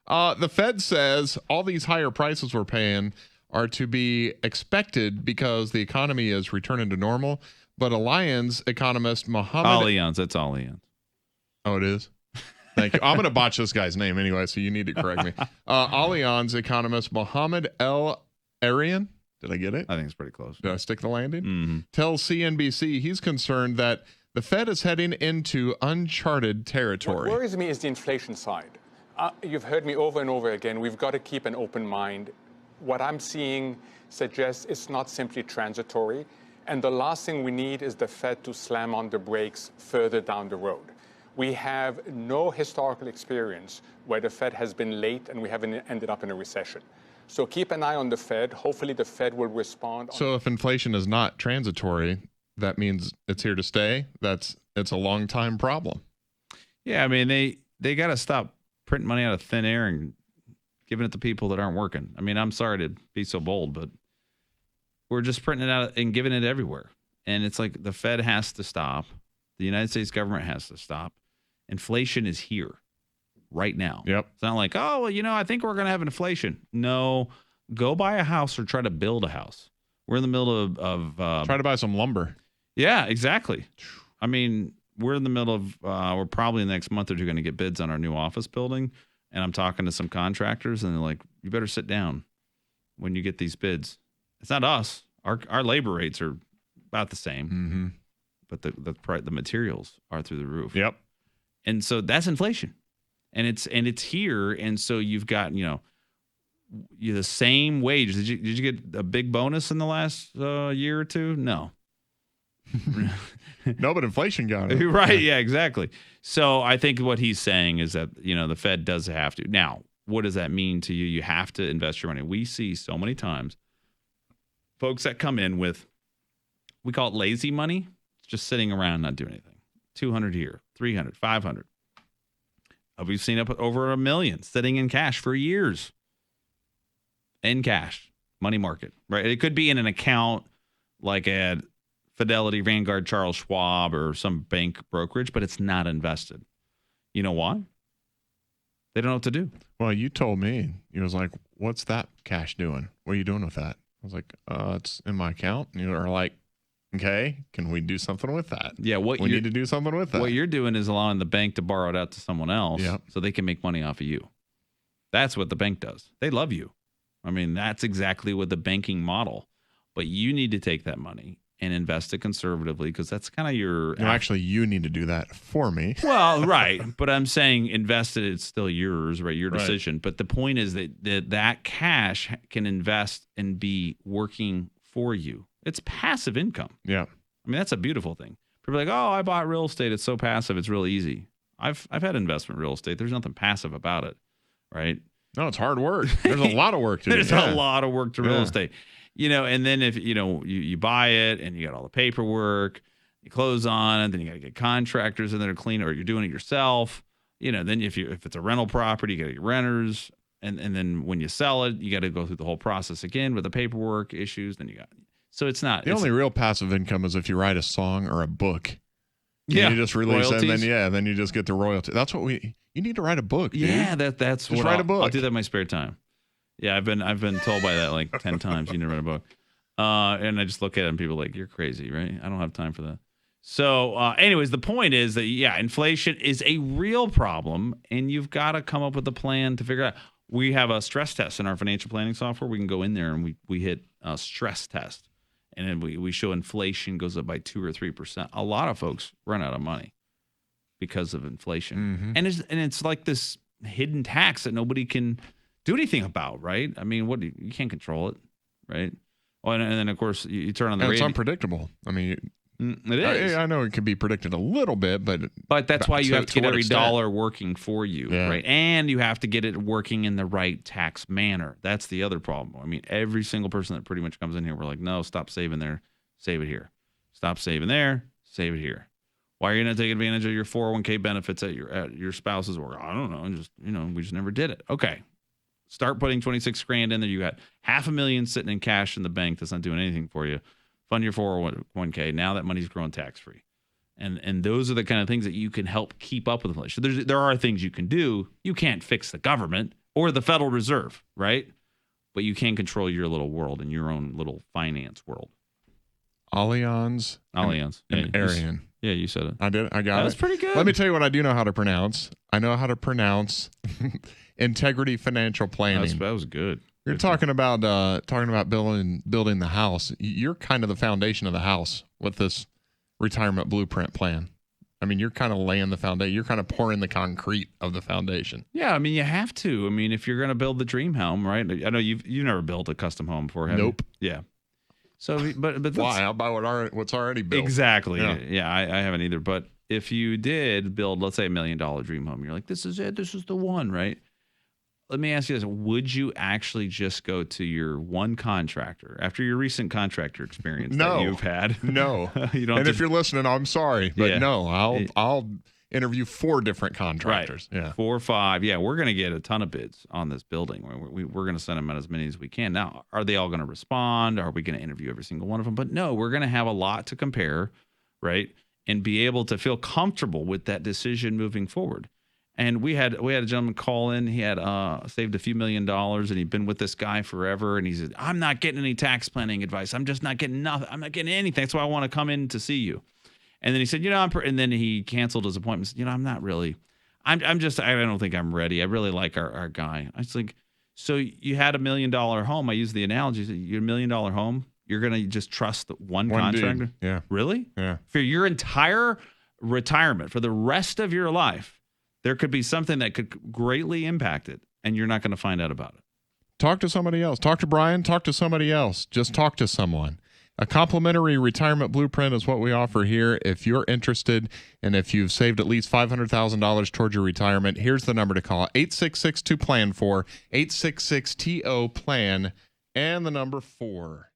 The Fed says all these higher prices we're paying are to be expected because the economy is returning to normal. But Allianz economist Mohammed... Allianz, that's Allianz. Oh, it is? Thank you. I'm going to botch this guy's name anyway, so you need to correct me. Allianz economist Mohammed El Arian, did I get it? I think it's pretty close. Did I stick the landing? Mm-hmm. Tells CNBC he's concerned that the Fed is heading into uncharted territory. What worries me is the inflation side. You've heard me over and over again. We've got to keep an open mind. What I'm seeing suggests it's not simply transitory. And the last thing we need is the Fed to slam on the brakes further down the road. We have no historical experience where the Fed has been late and we haven't ended up in a recession. So keep an eye on the Fed. Hopefully the Fed will respond. So if inflation is not transitory, that means it's here to stay. It's a long time problem. Yeah, I mean, they got to stop printing money out of thin air and giving it to people that aren't working. I mean, I'm sorry to be so bold, but we're just printing it out and giving it everywhere. And it's like the Fed has to stop. The United States government has to stop. Inflation is here right now. Yep. It's not like, oh, well, I think we're going to have inflation. No, go buy a house or try to build a house. We're in the middle of try to buy some lumber. Yeah, exactly. I mean, we're in the middle of, we're probably in the next month or two going to get bids on our new office building. And I'm talking to some contractors and they're like, you better sit down when you get these bids. It's not us. Our labor rates are about the same, mm-hmm. but the materials are through the roof. Yep. And so that's inflation, and it's here. And so you've got the same wage. Did you get a big bonus in the last year or two? No. No, but inflation got it. Right. Yeah, exactly. So I think what he's saying is that, the Fed does have to. Now, what does that mean to you? You have to invest your money. We see so many times folks that come in with, we call it lazy money, just sitting around not doing anything. 200 here, 300, 500. We've seen up over $1 million sitting in cash for years. In cash, money market, right? It could be in an account like at Fidelity, Vanguard, Charles Schwab, or some bank brokerage, but it's not invested. You know why? They don't know what to do. Well, you told me. You was like, what's that cash doing? What are you doing with that? I was like, it's in my account. And you were like, okay, can we do something with that? Yeah, we need to do something with that. What you're doing is allowing the bank to borrow it out to someone else so they can make money off of you. That's what the bank does. They love you. I mean, that's exactly what the banking model. But you need to take that money and invest it conservatively because that's kind of your... No, actually, you need to do that for me. Well, right. But I'm saying invested, it's still yours, right? Your decision. Right. But the point is that cash can invest and be working for you. It's passive income. Yeah. I mean, that's a beautiful thing. People are like, oh, I bought real estate. It's so passive. It's real easy. I've had investment real estate. There's nothing passive about it, right? No, it's hard work. There's a lot of work to do. There's a lot of work to real estate. And then if, you buy it and you got all the paperwork, you close on it, then you got to get contractors in there to clean it, or you're doing it yourself. Then if it's a rental property, you got to get renters. And then when you sell it, you got to go through the whole process again with the paperwork issues. Then so it's not. The only real passive income is if you write a song or a book. Yeah. You just release royalties. It and then you just get the royalty. That's what you need to write a book. Dude. Yeah, that's just write a book. I'll do that in my spare time. Yeah, I've been told by that like 10 times. You need to write a book. And I just look at it and people are like, you're crazy, right? I don't have time for that. So anyways, the point is that, inflation is a real problem and you've got to come up with a plan to figure out. We have a stress test in our financial planning software. We can go in there and we hit a stress test. And then we show inflation goes up by 2 or 3%. A lot of folks run out of money because of inflation. Mm-hmm. And it's like this hidden tax that nobody can do anything about, right? I mean, you can't control it, right? Oh, and then of course you turn on the radio. It's unpredictable. I mean, it is. I know it can be predicted a little bit, but that's why you have to get every dollar working for you, right? And you have to get it working in the right tax manner. That's the other problem. I mean, every single person that pretty much comes in here, we're like, no, stop saving there, save it here. Stop saving there, save it here. Why are you not taking advantage of your 401k benefits at your spouse's work? I don't know. We just never did it. Okay. Start putting 26 grand in there. You got $500,000 sitting in cash in the bank that's not doing anything for you. Fund your 401k. Now that money's growing tax-free. And those are the kind of things that you can help keep up with inflation. There are things you can do. You can't fix the government, or the Federal Reserve, right? But you can control your little world and your own little finance world. Allianz Yeah, and Arian. Yeah, you said it. I did. I got it. That's pretty good. Let me tell you what I do know how to pronounce. I know how to pronounce Integrity Financial Planning. That was good. You're talking about building the house. You're kind of the foundation of the house with this retirement blueprint plan. I mean, you're kind of laying the foundation. You're kind of pouring the concrete of the foundation. Yeah, I mean, you have to. I mean, if you're going to build the dream home, right? I know you've never built a custom home before, have Nope. you? Yeah. So, but that's, Why? I'll buy what's already built. Exactly. Yeah. Yeah, I haven't either. But if you did build, let's say, $1 million dream home, you're like, this is it. This is the one, right? Let me ask you this. Would you actually just go to your one contractor after your recent contractor experience No. that you've had? No. You don't And have if to- you're listening, I'm sorry, but Yeah. no, I'll interview 4 different contractors. Right. Yeah. 4 or 5. Yeah, we're going to get a ton of bids on this building. We're going to send them out as many as we can. Now, are they all going to respond? Are we going to interview every single one of them? But no, we're going to have a lot to compare, right? And be able to feel comfortable with that decision moving forward. And we had a gentleman call in. He had saved a few $1 million, and he'd been with this guy forever. And he said, "I'm not getting any tax planning advice. I'm just not getting nothing. I'm not getting anything. That's why I want to come in to see you." And then he said, and then he canceled his appointment. Said, I'm not really, I don't think I'm ready. I really like our guy. I was like, so you had $1 million home. I use the analogy. Your $1 million home, you're going to just trust the one contractor? Dude. Yeah. Really? Yeah. For your entire retirement, for the rest of your life, there could be something that could greatly impact it, and you're not going to find out about it. Talk to somebody else. Talk to Brian. Talk to somebody else. Just talk to someone. A complimentary retirement blueprint is what we offer here. If you're interested and if you've saved at least $500,000 towards your retirement, here's the number to call: 866-2-PLAN-4, 866-TO-PLAN, and the number 4.